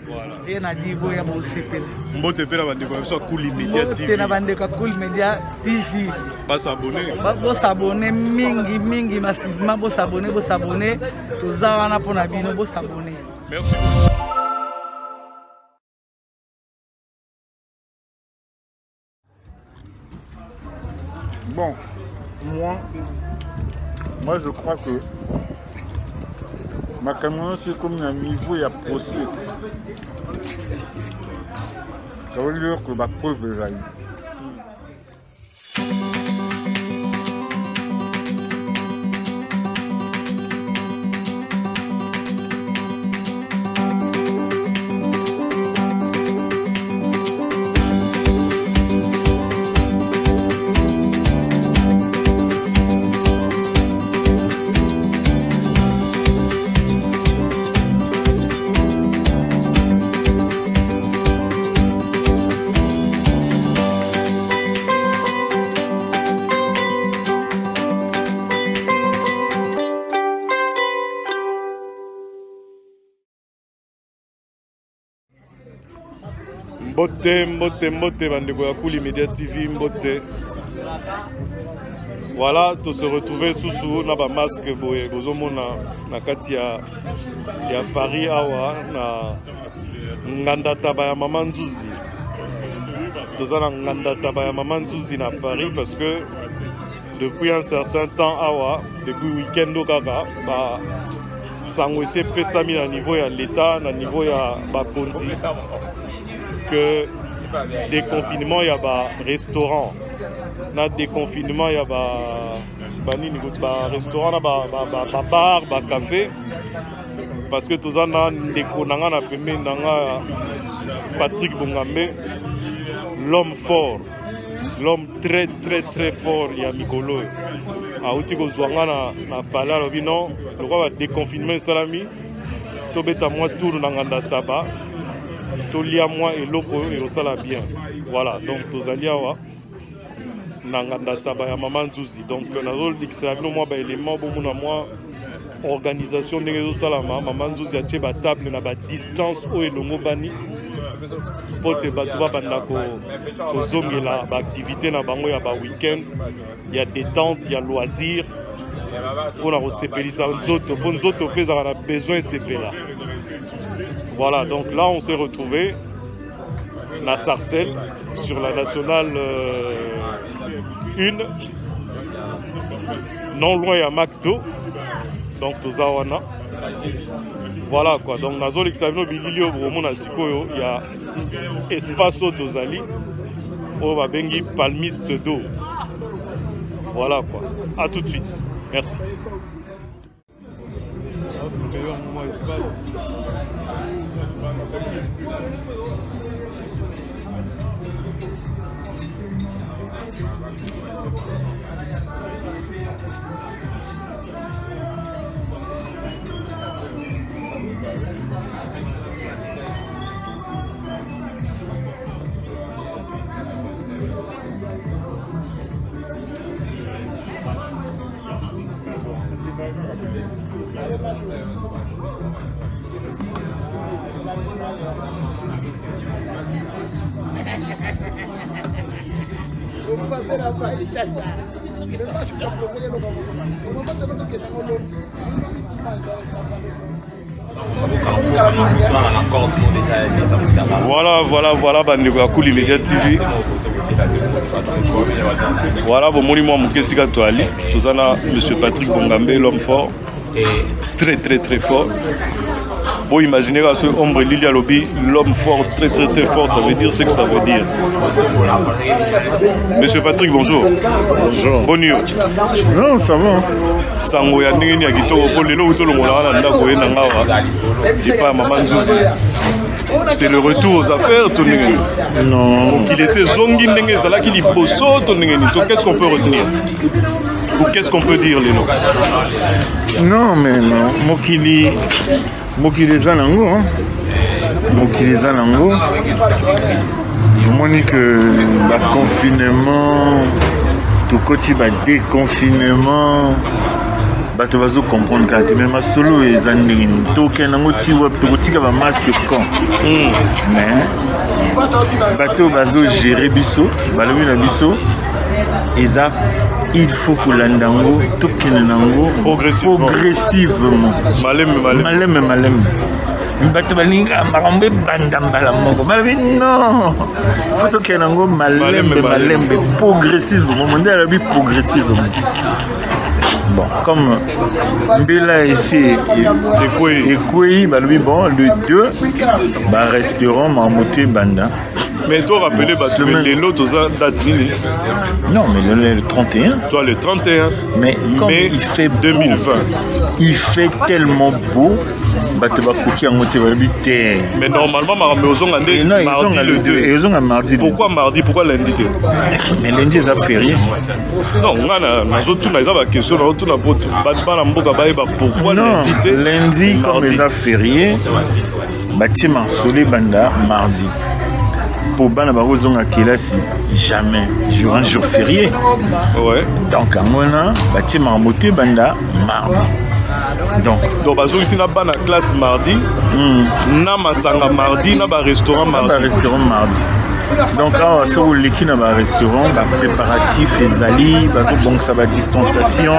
Voilà. Et na niveau ya bosepela. Mbote pe na bandeko so Cool Media TV. Mbote na bandeko Cool Media TV. Pas s'abonner. Bo s'abonner mingi massivement bo s'abonner toza wana pona bino bo s'abonner. Merci. Bon, moi je crois que ma camion c'est comme un niveau, il y a procès. Ça veut dire que ma preuve est là. Mbote bandeko ya Cool Media TV mbote. Voilà, tout se retrouver sous na ba masque boye bozomona na kati ya Paris awa na nganda taba ya Mama Nzuzi. Tozana nganda taba ya Mama Nzuzi na Paris parce que depuis un certain temps awa depuis week-end kaka ba sango ese pesami na niveau ya l'état na niveau ya ba konzi que déconfinement il y a ba restaurant na déconfinement il y a ba restaurant na ba bar ba café parce que tous ana ndeko nanga na pembe nanga Patrick Bongambe l'homme fort, l'homme très fort ya mikolo a uti ko zwanga na pala lobi non le roi va déconfinement salami to beta moi tour na nganda taba tolia moi et loko et sala bien. Voilà, donc tozalia wa nanganda taba ya Mama Nzuzi. Donc nazol dikisa bino moi ba élément bo mona moi organisation ndenge zo salama Mama Nzuzi atie ba table na ba distance o elongo bani pote bato ba banda ko zongela ba activité na bango ya ba week-end, il y a détente, il y a loisir pour la sepelisa nzoto pour nzoto pesa na besoin sepela. Voilà, donc là on s'est retrouvé à Sarcelles sur la nationale 1, non loin à McDo, donc Tozawana. Voilà quoi, donc dans zone examino bililio bromona sikoyo, il y a espace Tozali, on va bengi palmiste d'eau. Voilà quoi, à tout de suite, merci. Voilà, bandeko ya Cool Media TV. Voilà, bon monument mukesika toali. Tozana Monsieur Patrick Bongambe, l'homme fort, très fort. Bon, imaginez à ce ombre Lilia Lobby, l'homme fort, très fort, ça veut dire ce que ça veut dire. Monsieur Patrick, bonjour. Bonjour. Bonne nuit. Non, ça va. Sango ya ndenge ya kitoko po lelo utolo ngona na ndako ye nanga wa. Dipa Mama Nzuzi. C'est le retour aux affaires, ton ndenge. Non. Donc il essaie zongi ndenge zalaki liboso ton ndenge. Donc qu'est-ce qu'on peut retenir? Ou qu'est-ce qu'on peut dire Léno? Non, mais non. Mokili Zanango, hein. Mokili Zanango. Monique, confinement, tout côté déconfinement. bato bazo comprendre kaka mais masolo eza ndenge nini tokende yango ti web tokotika bamasque quand mais bato bazo gérer biso balobi na biso eza il faut kolanda yango tokende nango progressivement maleme bato balinga makambo ebanda mbala moko balobi non faut tokende nango malembe progressivement monde alobi progressivement. Bon, comme Mbela ici et balobi bon le 2 restaurant Marmoté Banda. Mais toi rappelez les lots date nini? Non, mais le 31. Toi le 31. Mais comme il fait 2020. Il fait tellement beau. Mais normalement, mardi le 2. Mardi. Pourquoi mardi? Pourquoi lundi? Mais lundi, ça fait rien. Non, on a question. Pourquoi lundi, comme ça fait rien, bâtiment Solé Banda, mardi. Pour Bana Barozon à Kelasi, jamais. Un jour férié. Ouais. Donc, à Mona, bâtiment Moté Banda, mardi. Donc bazo ici na bana classe mardi, na masanga mardi, na ba restaurant mardi. Donc là, sur le qui na ba restaurant, ba préparatif ezali, bazo donc ça va distanciation,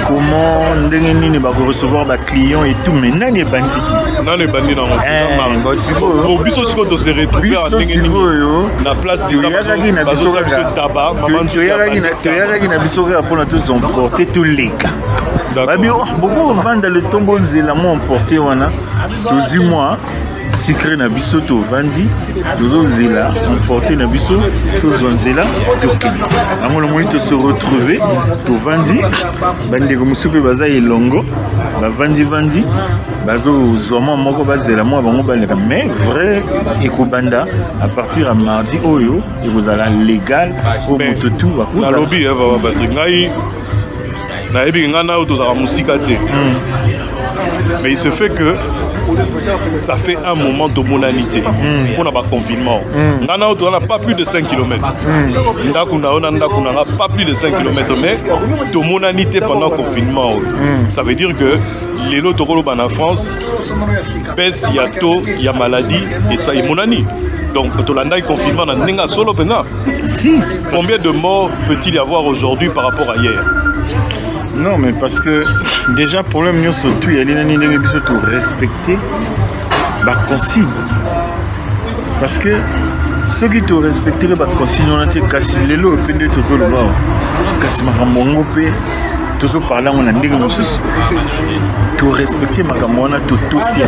comment ndenge nini ba recevoir ba clients et tout, mais nani bandi. Non les bandits dans mardi. Bon biso siko to se retrouver à ndenge nini na place de tabac, maman tu yaki na biso ka pour tous emporter tous les cas. Beaucoup vendent le tombeau zélamment emporté wana 12 mois secret na biso to vandi dozo zela emporté na biso to zonzela to kenya amolo monito se retrouver to vandi bande ko musupe baza elongo ba vandi bazo zoma moko bazela mo bango baleka mais vrai ekobanda à partir à mardi oyo ekozala légal au mototu bakuza lobby ba ngai na ebi ngana auto za musika te. Mais il se fait que ça fait un moment de monanité pour n'a pas confinement. Ngana auto n'a pas plus de 5 km. Ndakuna n'a pas plus de 5 km mais de monanité pendant le confinement. Ça veut dire que les lots en France baisse, il y a taux, il y a maladie et ça est monani. Donc, le confinement n'a solo pena. Si. Combien de morts peut-il y avoir aujourd'hui par rapport à hier? Non, mais parce que déjà, problème, nous surtout, il y a des gens qui respecter la consigne. Parce que ceux qui te respectent la consigne, on a été cassé les lots, et puis tous les lots, cassé ma camongo, tous les parlants, on a dit que nous tout respecter ma camona, tout aussi.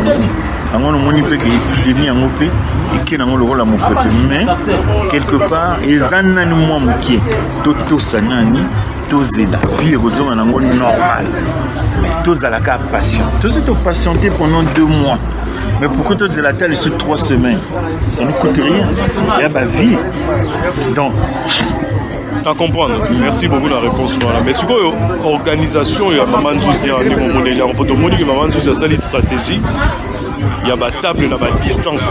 On a dit que l'épidémie a monté et qu'il y a un rôle à mon peuple. Mais quelque part, ils ont un moment qui est tout sanani. Tous la vie est normale. Mais tous à la cas patient. Tous ont patienté pendant 2 mois. Mais pourquoi tous la telle sur 3 semaines? Ça ne coûte rien. Il y a ma vie. Donc. À comprendre. Merci beaucoup de la réponse. Voilà. Mais c'est quoi l'organisation? Il y a Maman Zouzi, il y a Maman Zouzi, il y a une stratégie. Il y a ma table, il y a ma distance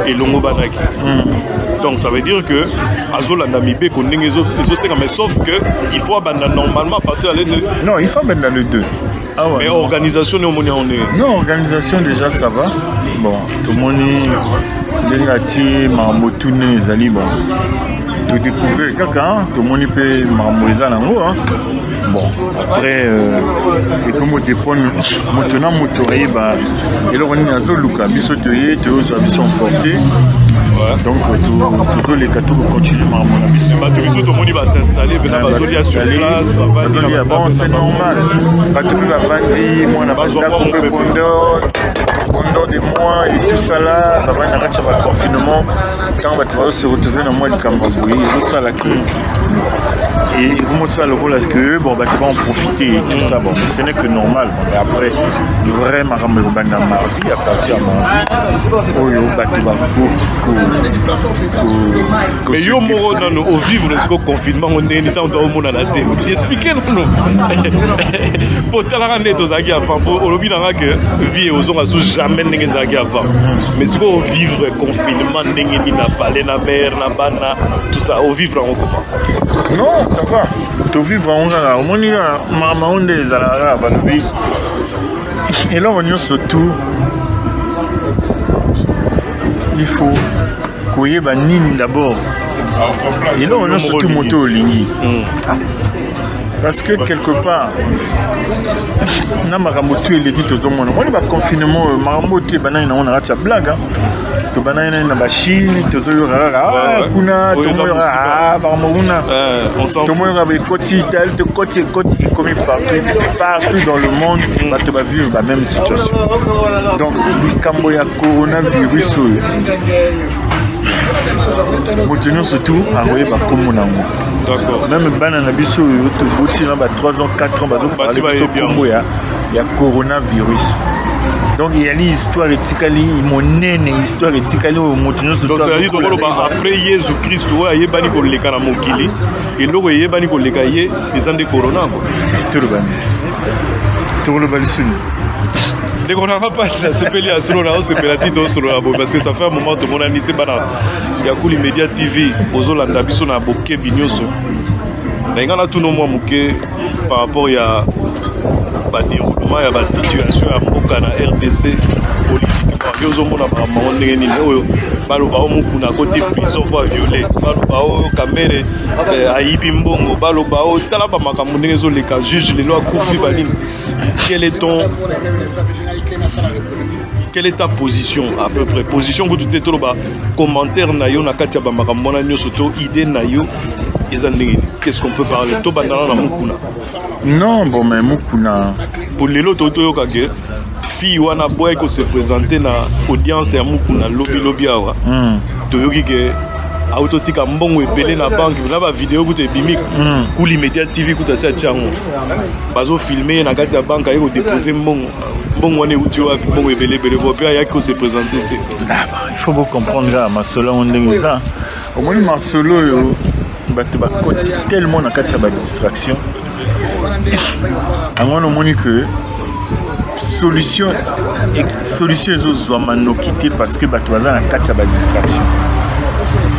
et l'ongo banaki. Donc ça veut dire que Azola Namibé connaît les autres, mais sauf que il faut abandonner normalement à partir de l'2. Non, il faut abandonner le 2. Ah ouais, mais non. Organisation, on est. Non, organisation déjà ça va. Bon, tout le monde est Marmotune, Zali, bon. De découvrir quelqu'un, tout le monde peut marmoiser en haut. Bon, après, et comme on dépend, maintenant, motoré, et là on est à Zoluka, bisotoye, tu as emporté. Donc, toujours les cadeaux continuent à marmoiser. Tout le monde va s'installer, il va sur place, bon, c'est normal. Tout le monde va vendre, moi, on a pas de pendant des mois et tout ça là, on a un confinement. Quand on va se retrouver dans le mois de Cambaboué, tout ça là. Et comment ça le rôle est-ce que bon bah tu vas en profiter et tout ça bon mais ce n'est que normal bon, mais après vraiment comme le mardi à partir de mardi oh yo bah tu vas Mais yo moro nano au vivre le confinement on est temps de mon la télé. Expliquez nous. Pour tala net aux agi avant au lobby dans que vie aux on a jamais n'engé agi avant. Mais ce qu'on vivre confinement n'engé ni na parler na mer na bana tout ça au vivre en comment. Non, ça va. Tu vivre en là, au moins il y a maman on des alara balobi. Et là on y surtout il faut koye ba nini d'abord. Et là on a surtout moto au lingi. Parce que quelque part na makambo tu eleki tozomona. On ba confinement makambo tu banana na on a ta blague hein. To banana na ba Chine tozoyora kuna tomoyora ba mona. To moyora ba côté Italie, to côté comme partout dans le monde ba to ba vivre la même situation. Donc likambo ya coronavirus Motenons surtout à Royeba comme mon amour. D'accord. Même banana biso to boti na ba 3 ans 4 ans bazo parler biso kombo ya coronavirus. Donc il y a une histoire éthiquement monnaie histoire éthiquement Motenons surtout. Donc ça dit après Jésus Christ ouais yebani ko leka na mokili et loko yebani ko leka ye les ans de corona ko. Tout le bani suni. Dès qu'on n'a pas c'est pelé à trop là, c'est pelé sur la parce que ça fait un moment de mon anité bana. Il y a Kouli Media TV, Ozola Ndabiso na boké binyoso. Mais quand on a tout nos mois mouké par rapport à bah déroulement il y a la situation à Mboka na RDC politiquement. Yozo mona ba maone ni oyo balo ba omu kuna côté prison pour violer. Balo ba o kamere aibi mbongo balo ba o tala ba makambo ngezo le cas juge les lois coupi balini. Quelle est ta position à peu près? Position que tu es bas commentaire nayo na katia ba makambo na nyo soto idée nayo ezandingi. Qu'est-ce qu'on peut parler? To bandana na mukuna. Non bon mais mukuna pour les lots toto yoka ke fille wana boy ko se présenter na audience ya mukuna lobby awa. To yoki ke autotika mbongo ebele na banque na ba vidéo kuto ebimi Kouli Media TV kuta sa tiango bazo filmer na kati ya banque ayeko déposer mbongo wana uti wa mbongo ebele bopia yaki ko se présenter. Il faut beaucoup comprendre là masolo on ndenge ça au moins masolo yo bato ba koti tellement na kati ya ba distraction angona moni que solution ezo mano quitter parce que bato baza na kati ya ba distraction.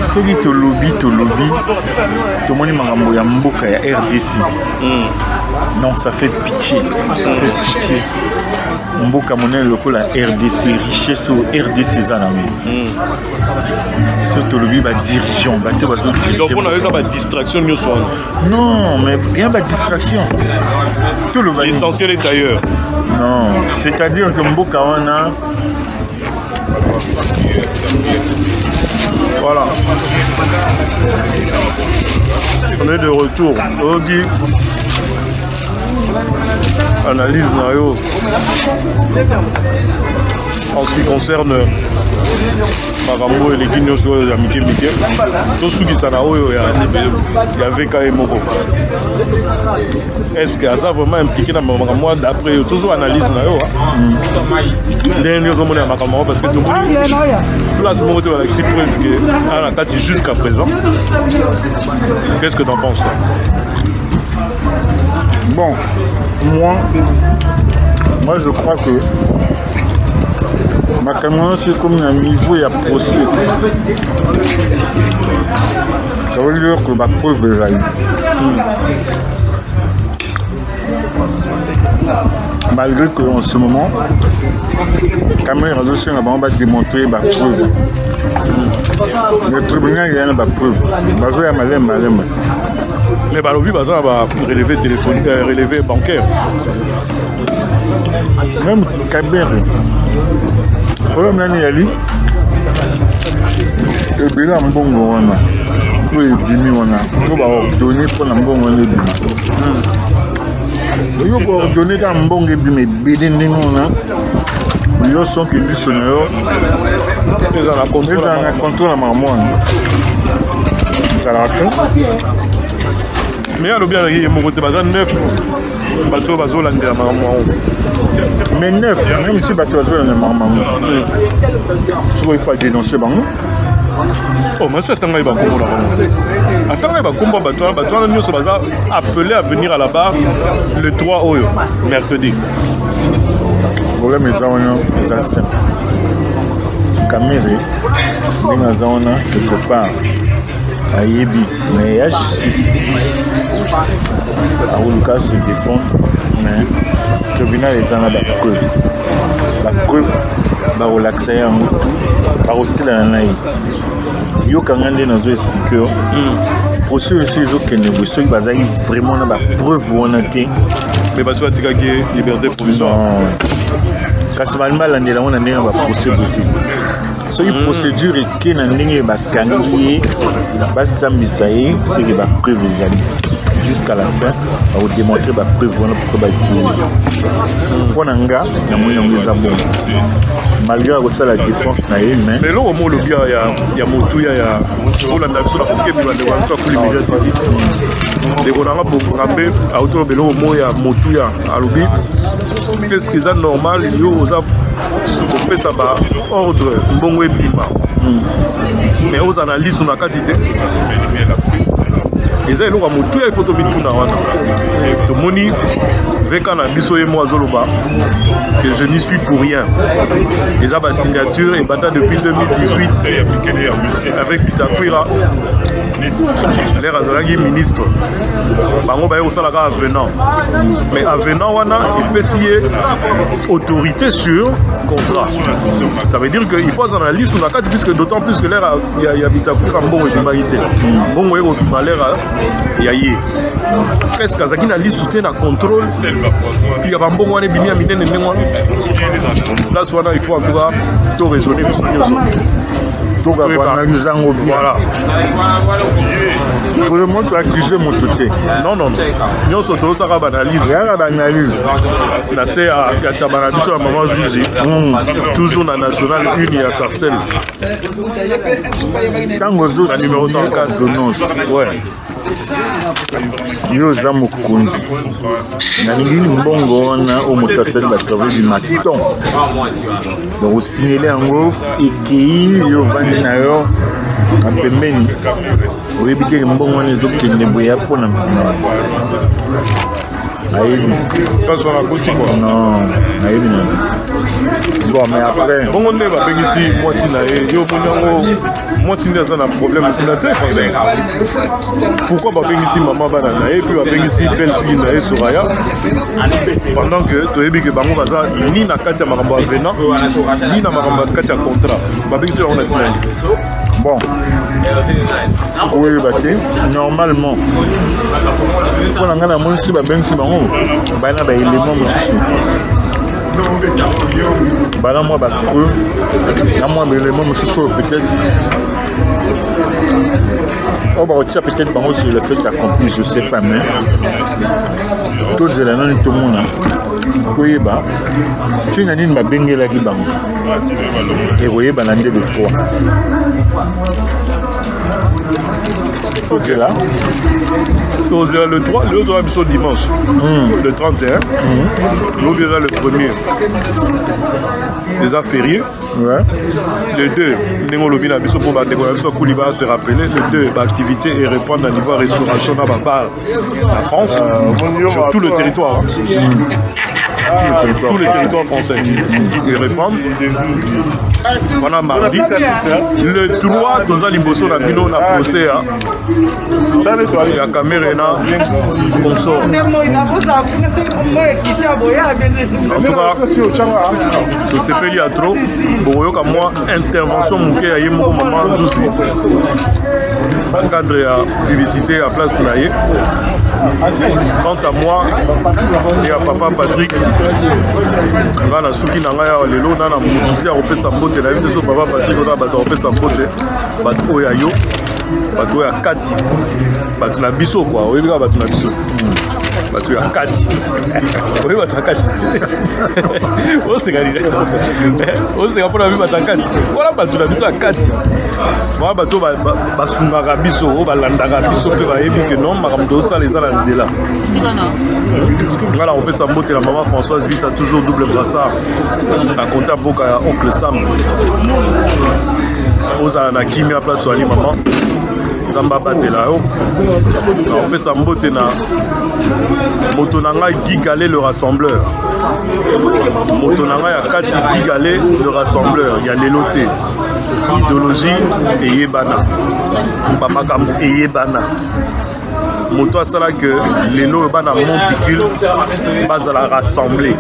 Soki to lobby to moni makambo ya mboka ya RDC. Non, ça fait pitié. Ça fait pitié. Mboka monene lokola RDC richesse au RDC zanami. So to lobby ba dirigeant, ba te bazo diriger. Donc on a eu ça ba distraction nyo so. Non, mais bien ba distraction. Tout le l'essentiel est ailleurs. Non, c'est-à-dire que mboka wana voilà. On est de retour. Ogi. Analyse Nayo. En ce qui concerne Marambo et les guignols sur les amitiés Miké. Tout ce qui s'en a il y avait quand même beaucoup. Est-ce que ça vraiment impliqué dans Marambo d'après tout ce analyse Nayo? Dernier moment à Marambo parce que tout le monde place mon retour avec 6 preuves que à la tête jusqu'à présent. Qu'est-ce que tu en penses toi? Bon, moi je crois que ma caméra c'est comme un niveau à procès. Ça veut dire que ma preuve est là. Malgré qu'en ce moment, la caméra va démontrer ma preuve. Le tribunal il y a une preuve. Mais Balobi va relever téléphone, relever bancaire. Même Kabir. Le problème là, il y a lui. Et bien là, mbongo wana. Oui, bimi wana. On va ordonner pour la mbongo wana. On va ordonner dans mbongo bimi bidindi wana. Yo sont qui dit sonero. Ils ont la contrôle à maman. Ça l'a fait. Mais alors bien il y a mon côté bazar 9 bateau bazo la maman. Mais 9 même si bateau bazo la maman. Il faut dénoncer bango. Oh, mais c'est un gars qui va comprendre. Attends, il va comprendre. Nous sommes appelés à venir à la barre le 3 Oyo, mercredi. Le problème est simple. Caméré, quelque part, à Yebi, mais il y a justice. À Oluka se défend, mais le tribunal est en la preuve. La preuve va relaxer un mot, va aussi la naïe. Yo Kangande n'a pas expliqué. Pour ceux qui ont négocié, ils ont vraiment la preuve où on a été. Mais parce que tu as liberté provisoire. Quand c'est mal, on a une procédure. So une procédure qui est dans le Bakangui, Bassambisaï, c'est que la preuve est jusqu'à la fin, on va démontrer la preuve pour pour Nanga, il y a moyen de malgré la défense, mais là, au moins, il y a Motuya, il y a Olanda, il y a Motuya, qu'est-ce qui est normal, il y a ordre, bon web, mais aux analyses, on a quantité. Et ça, il faut que tu aies que je n'y suis pour rien. Déjà, ma signature est battue depuis 2018 avec Bitakwira. L'air Azalagi ministre. Bango Baye Osalaka avenant. Mais avenant, il peut signer autorité sur contrat. Ça veut dire qu'il faut en analyse sur la carte, puisque d'autant plus que l'air il y a Bitakwira en bon et humanité. Bon, l'air il y a yé. Qu'est-ce que Zaki n'a liste soutien à contrôle? Il y a un bon moyen de bien miner les mémoires. Là, il faut en tout cas tout raisonner. Voilà. Pour le monde, tu as accusé mon touté. Non. Nous sommes ça analyse. Là, c'est à Tabanabi sur la maman Zuzi. Toujours dans la nationale 1 et à Sarcelles. Quand vous avez numéro 34 de Nons. Ouais. Yo zamu kunzi. Na ningini mbongo wana omotaseli ba travail du matin. Donc signaler en iki yo vandi na yo apembeni. Oyebike mbongo wana ezokende boya pona. Aïe. Quand on a aussi quoi? Non, aïe. Bon, mais après. Bon, on est pas ici. Moi, si moi, si on a un problème de la tête. Pourquoi pas ici, maman banana et puis pas ici, belle fille naïe Soraya. Pendant que tu es que Bango Baza ni na Katia Maramba venant, ni na Maramba Katia contrat. Pas ici, on a dit. Bon. Oui, normalement. Pour la gana mon si ba ben si bango ba na ba élément mosusu ba na moi ba preuve na moi ba élément mosusu peut-être on va retirer peut-être bango sur le fait accompli, je sais pas, mais tous les éléments tout le monde oui bah tu n'as ni ma bengue la qui bango et voyez banandé de 3. Ok là. Le 3, le 2 sont dimanche. Le 31. Nous verrons le 1er. Déjà férié. Ouais. Le 2, nous avons se rappeler. Le 2, l'activité et répondre à niveau restauration dans la France. Sur tout le territoire. Tout le territoire français. Et répondre. Pendant mardi. Le 3, nous avons un procès. Il y a caméra on sort. En tout cas, je sais pas, il y a trop. Bon, moi, intervention, mon cœur, il y a mon maman, tout ça. Cadre de publicité à place naïe. Quant à moi et à papa Patrick, on a souki nangaya lelo na na mututi a opé sa mbote la vie de papa Patrick on a bato opé sa mbote bato oya yo bato oya kati bato na biso quoi oyebi ka bato na biso bato ya kati oyebi bato ya kati osengalile osenga mpona bi bato ya kati wana bato na biso ya kati wana bato basungaka biso oyo balandaka biso mpe bayebi ke non makambo tozosala eza na nzela nga na kopesa mbote na mama Françoise Vita toujours double brassard na konta mboka ya oncle Sam ozala na kimia place wali mama nzamba batela yo opesa mbote na moto na ngai Gigale le rassembleur moto na ngai ya kati Gigale le rassembleur ya lelo te idéologie eyebana bamakambo eyebana moto asala que lelo bana monticule bazala rassemblé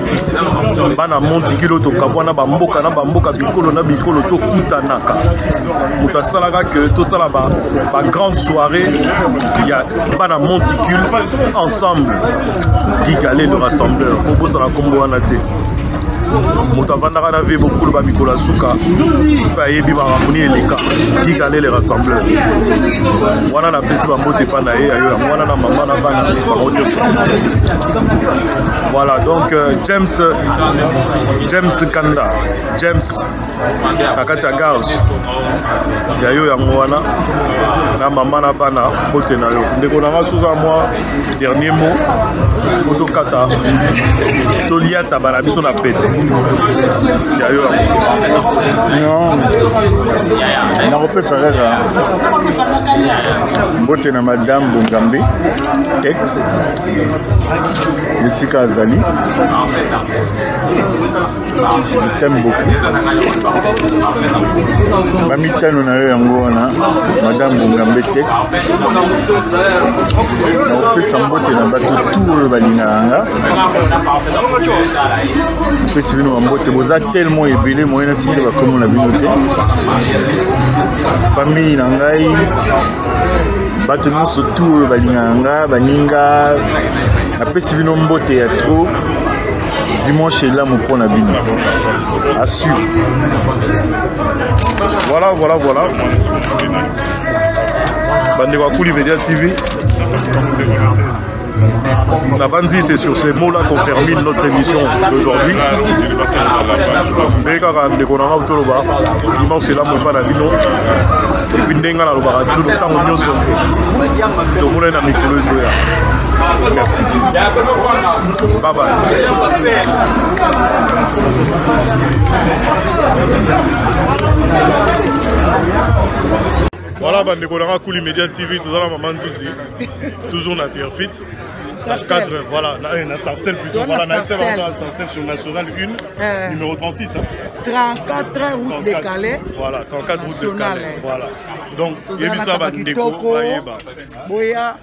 bana monticule to kabwana bamboka na bamboka bikolo to kutanaka moto asala que to sala ba grande soirée ya bana monticule ensemble Gigale le rassembleur bobo sala kombo wana te moto avandaka na vie beaucoup ba mikolo suka pa yebi ba ramoni eleka Gigale le rassembleur wana na pesi ba mbote pa na ye ayo ya mwana na mama na bana ba nyonso. Voilà donc James Kanda James na kati ya garage ya yo yango wana na mama na bana mbote na yo ndeko na nga suza moi dernier mot moto kata to liata bana biso na pete ya yo non na kopesa kaka mbote na madame Bungambe tek esika azali je t'aime beaucoup bamitano na yo yango wana madame Bungambe tek na kopesa mbote na bato tu oyo balingaka nga opesi bino bambote boza tellement ebele moye na site bakomo na bino te famille na ngai bato nyonso tu oyo balingaka nga baninga apesi bino mbote ya trop dimanche elamu mpo na bino à suivre. Voilà bande wa Kuli Media TV. Nabandi, c'est sur ces mots-là qu'on termine notre émission d'aujourd'hui. Dimanche là, mon pas la bino. Et puis n'enga la loba tout le temps on nyonso. To mona na mikolo zoya. Merci. Bye bye. Voilà, bande kolanga Kuli Media TV, tout ça, maman Nzuzi, toujours na Pierre Fit. Cadre, voilà, na Sarcelles plutôt, voilà, na Sarcelles sur National 1, numéro 36. Hein. 34 route de Calais. Voilà, 34 route de Calais. Voilà. Donc, Yebisa Bandeko, Boya.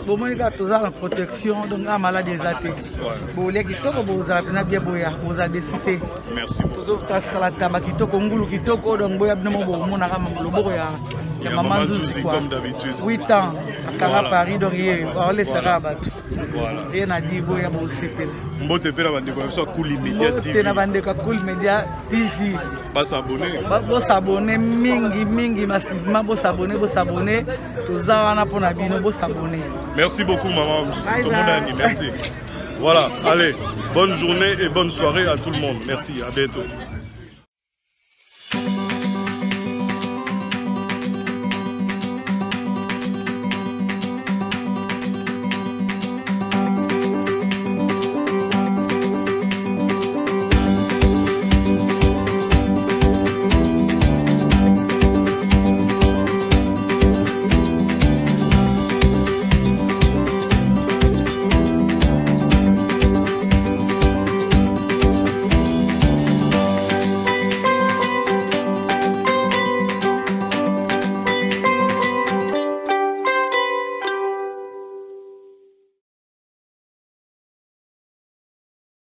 Bon, moi, tous en protection, donc la maladie des athées. Bon, les kitoko, vous avez bien boya, vous avez décidé. Merci beaucoup. Toujours, tu as la tabac kitoko, ngulu kitoko, donc boya, bien mon arame, le boya. La maman Nzuzi, comme d'habitude. 8 ans, à Cara Paris, donc on les sera abattus. Voilà. Rien à dire, boya, mon CP. Mbote pe na bandeko so Kuli Media TV. Mbote na bandeko Kuli Media TV. Pas s'abonner. Bo s'abonner mingi massivement bo s'abonner. Toza wana pona bino bo s'abonner. Merci beaucoup maman. Tout le monde merci. Voilà, allez, bonne journée et bonne soirée à tout le monde. Merci, à bientôt.